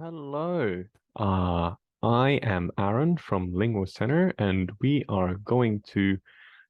Hello, I am Aaron from Lingual Center, and we are going to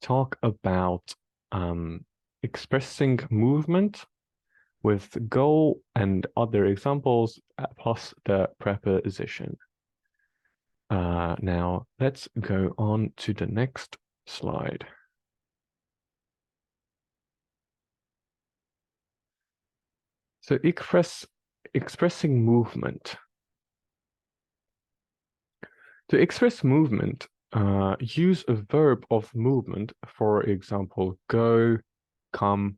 talk about expressing movement with goal and other examples, plus the preposition. Now, let's go on to the next slide. So expressing movement. To express movement, use a verb of movement, for example, go, come,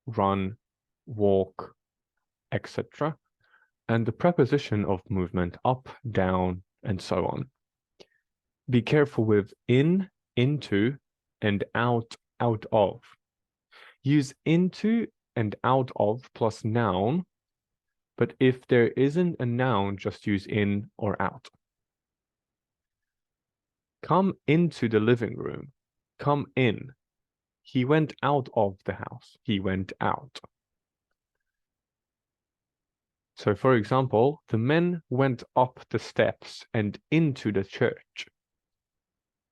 run, walk, etc. And the preposition of movement, up, down, and so on. Be careful with in, into, and out, out of. Use into and out of plus noun, but if there isn't a noun, just use in or out. Come into the living room. Come in. He went out of the house. He went out. So, for example, the men went up the steps and into the church.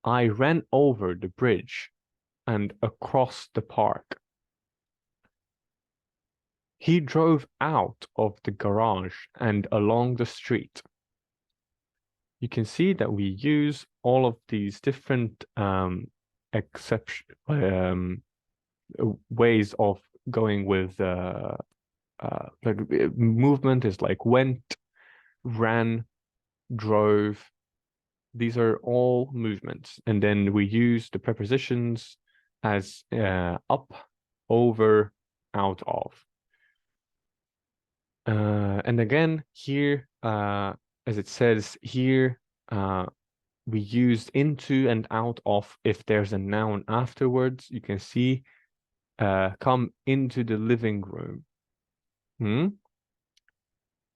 I ran over the bridge and across the park. He drove out of the garage and along the street. You can see that we use all of these different ways of going with like movement is like went, ran, drove. These are all movements, and then we use the prepositions as up, over, out of. And again here, as it says here, we use into and out of if there's a noun afterwards. You can see come into the living room.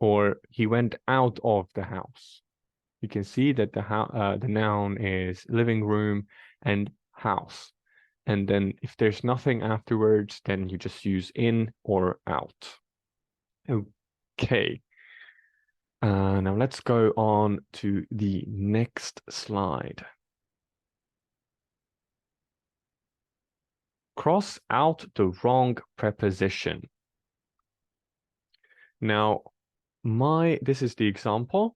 Or he went out of the house. You can see that the noun is living room and house. And then if there's nothing afterwards, then you just use in or out. Okay. Now let's go on to the next slide. Cross out the wrong preposition. Now, this is the example.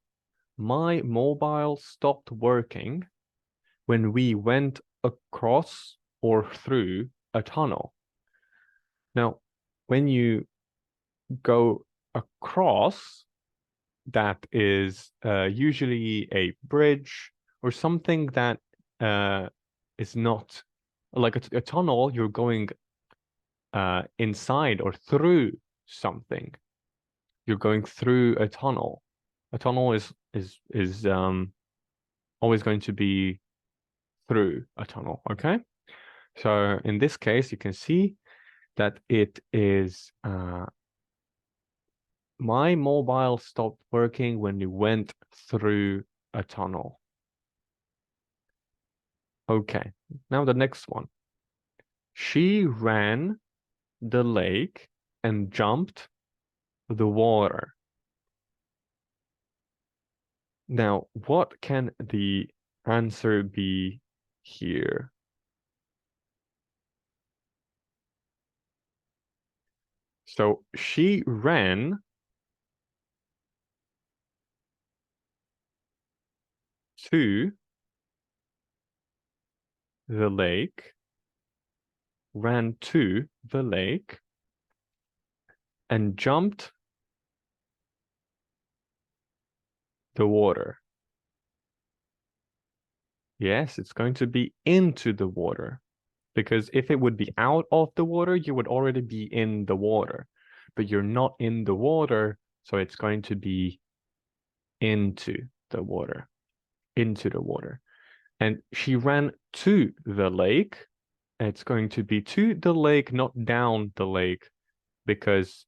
My mobile stopped working when we went across or through a tunnel. Now, when you go across, that is usually a bridge or something that is not like a tunnel. You're going inside or through something. You're going through a tunnel. A tunnel is always going to be through a tunnel. Okay, so in this case, you can see that it is my mobile stopped working when you went through a tunnel. Okay, now the next one. She ran the lake and jumped the water. Now, what can the answer be here? So she ran to the lake, ran to the lake, and jumped the water. Yes, it's going to be into the water, because if it would be out of the water, you would already be in the water, but you're not in the water, so it's going to be into the water, into the water. And she ran to the lake. It's going to be to the lake, not down the lake, because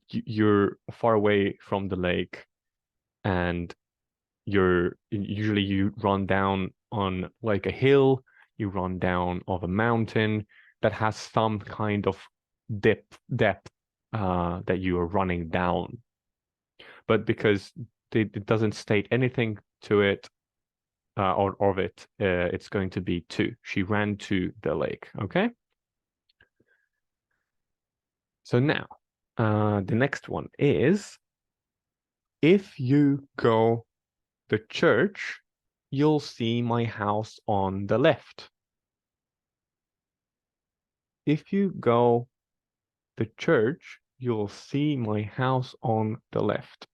you're far away from the lake, and usually you run down on like a hill, you run down of a mountain that has some kind of depth that you are running down. but because it doesn't state anything to it or of it, it's going to be to. She ran to the lake. Okay. So now, the next one is, if you go to church, you'll see my house on the left. If you go to church, you'll see my house on the left.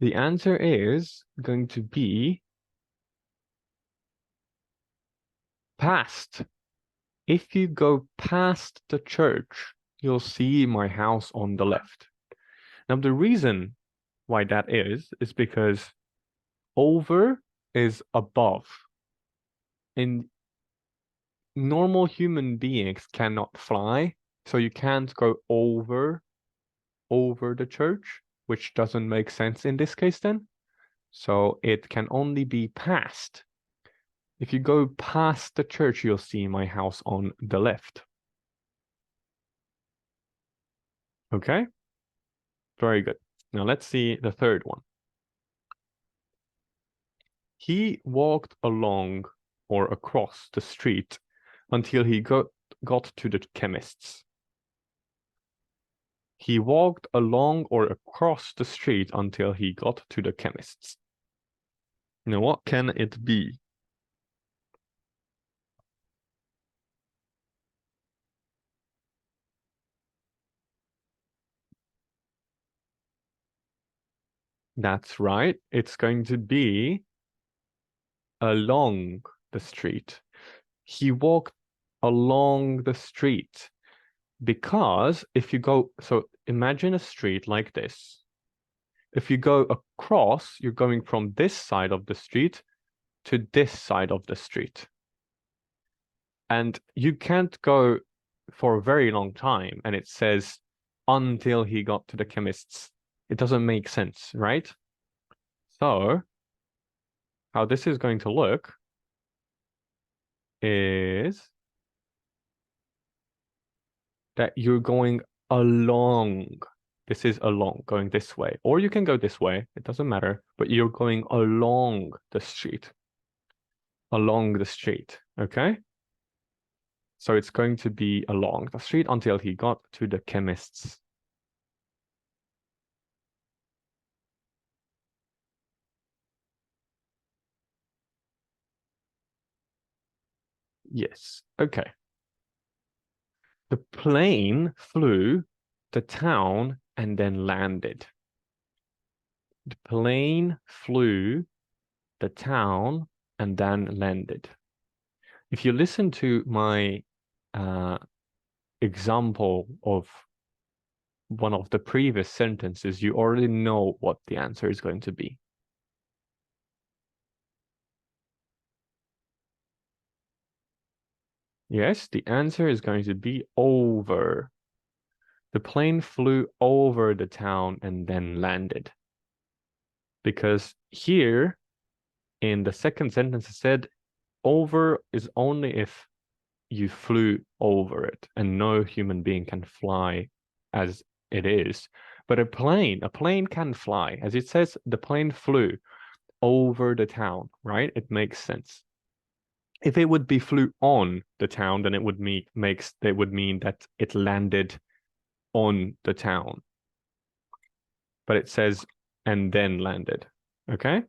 The answer is going to be past. If you go past the church, you'll see my house on the left. Now, the reason why that is because over is above. And normal human beings cannot fly, so you can't go over the church, which doesn't make sense in this case then. So it can only be past. If you go past the church, you'll see my house on the left. Okay? Very good. Now let's see the third one. He walked along or across the street until he got to the chemist's. He walked along or across the street until he got to the chemist's. Now, what can it be? That's right. It's going to be along the street. He walked along the street because if you go, so imagine a street like this. If you go across, you're going from this side of the street to this side of the street. And you can't go for a very long time, and it says until he got to the chemist's. It doesn't make sense, right? So how this is going to look is that you're going along. This is along, going this way. Or you can go this way, it doesn't matter, but you're going along the street. Along the street, okay? So it's going to be along the street until he got to the chemist's. Yes, okay. The plane flew the town and then landed. The plane flew the town and then landed. If you listen to my example of one of the previous sentences, you already know what the answer is going to be. Yes, the answer is going to be over. The plane flew over the town and then landed. Because here in the second sentence, it said over is only if you flew over it, and no human being can fly as it is. But a plane can fly. As it says, the plane flew over the town, right? It makes sense. If it would be flew on the town, then it would mean that it landed on the town. But it says and then landed. Okay?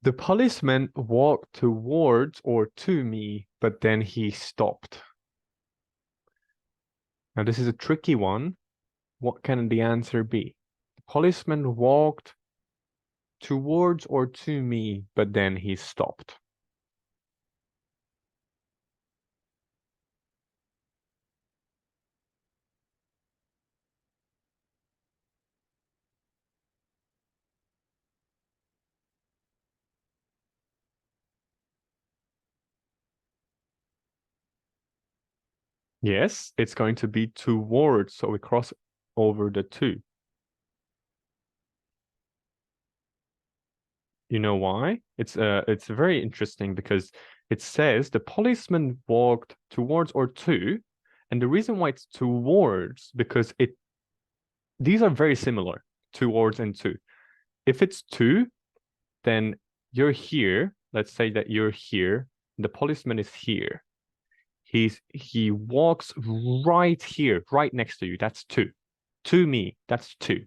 The policeman walked towards or to me, but then he stopped. Now this is a tricky one. What can the answer be? The policeman walked towards or to me, but then he stopped. Yes, it's going to be towards, so we cross over the two. You know why? It's very interesting because it says the policeman walked towards or to, And the reason why it's towards, because these are very similar, towards and to. If it's to, then you're here. Let's say that you're here. The policeman is here. He walks right here, right next to you. That's to. To me, that's to.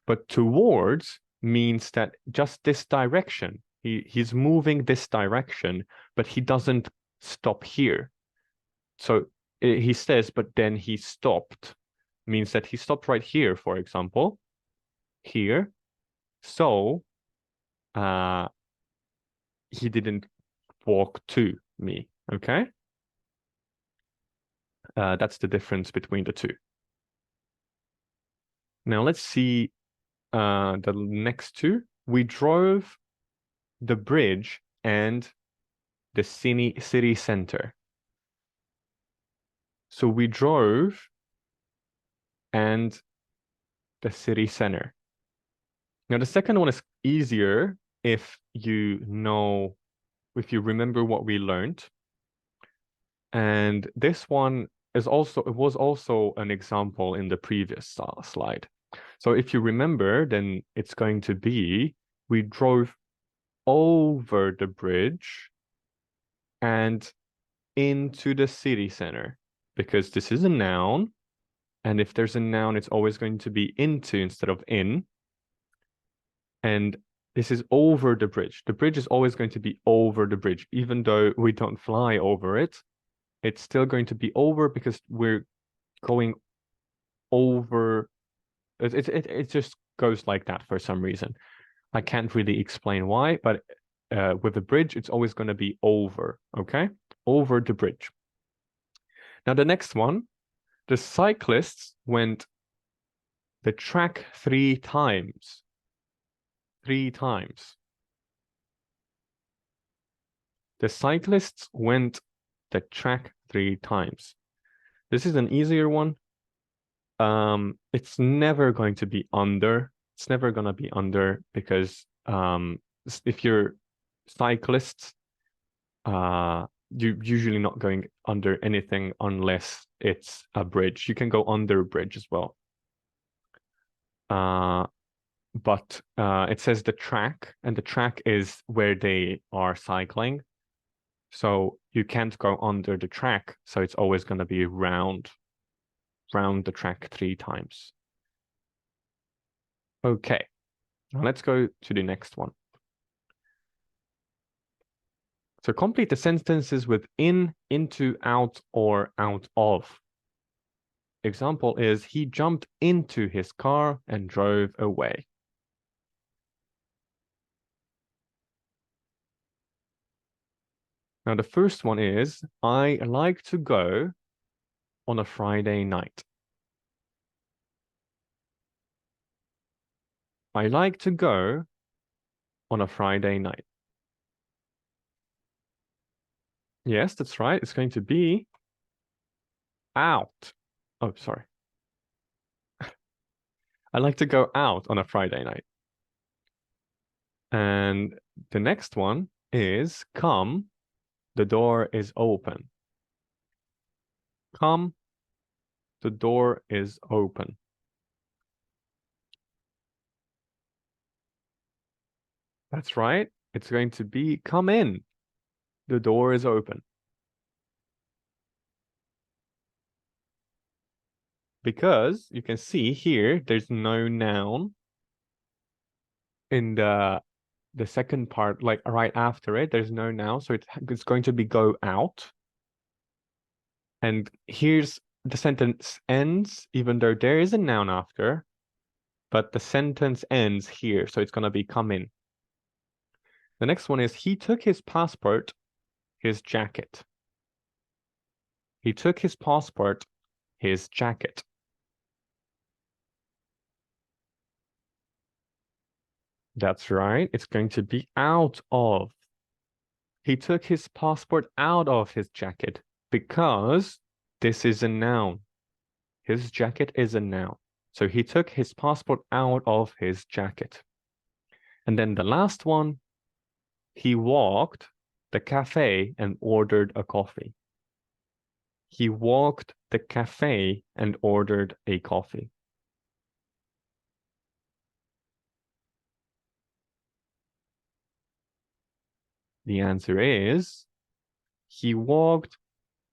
But towards means that just this direction. He's moving this direction, but he doesn't stop here. So he says, but then he stopped. Means that he stopped right here, for example. Here. So he didn't walk to me, okay? That's the difference between the two. Now let's see the next two. We drove the bridge and the city center. So we drove and the city center. Now the second one is easier if you remember what we learned. And this one was also an example in the previous slide. So if you remember, then it's going to be, we drove over the bridge and into the city center, because this is a noun. And if there's a noun, it's always going to be into instead of in. And this is over the bridge. The bridge is always going to be over the bridge, even though we don't fly over it. It's still going to be over because we're going over. It just goes like that for some reason. I can't really explain why, but with the bridge, it's always going to be over, okay? Over the bridge. Now the next one, the cyclists went the track 3 times. 3 times. The cyclists went the track 3 times. This is an easier one. It's never going to be under. It's never going to be under because if you're cyclists, you're usually not going under anything unless it's a bridge. You can go under a bridge as well. But it says the track, and the track is where they are cycling. So you can't go under the track. So it's always going to be round the track 3 times. Okay, now let's go to the next one. So complete the sentences with in, into, out, or out of. Example is, he jumped into his car and drove away. Now the first one is, I like to go on a Friday night. I like to go on a Friday night. Yes, that's right. It's going to be out. Oh, sorry. I like to go out on a Friday night. And the next one is come, the door is open. Come, the door is open. That's right. It's going to be come in, the door is open. Because you can see here, there's no noun in the second part, like right after it, there's no noun, so it's going to be go out. And here's the sentence ends, even though there is a noun after, but the sentence ends here, so it's going to be come in. The next one is, he took his passport, his jacket. He took his passport, his jacket. That's right. It's going to be out of. He took his passport out of his jacket because this is a noun. His jacket is a noun. So he took his passport out of his jacket. And then the last one, he walked the cafe and ordered a coffee. He walked the cafe and ordered a coffee. The answer is he walked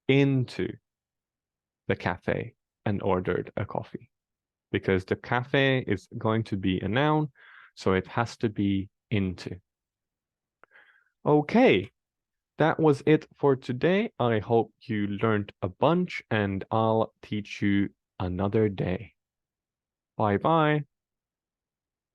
into the cafe and ordered a coffee, because the cafe is going to be a noun, so it has to be into. Okay, that was it for today. I hope you learned a bunch, and I'll teach you another day. Bye bye.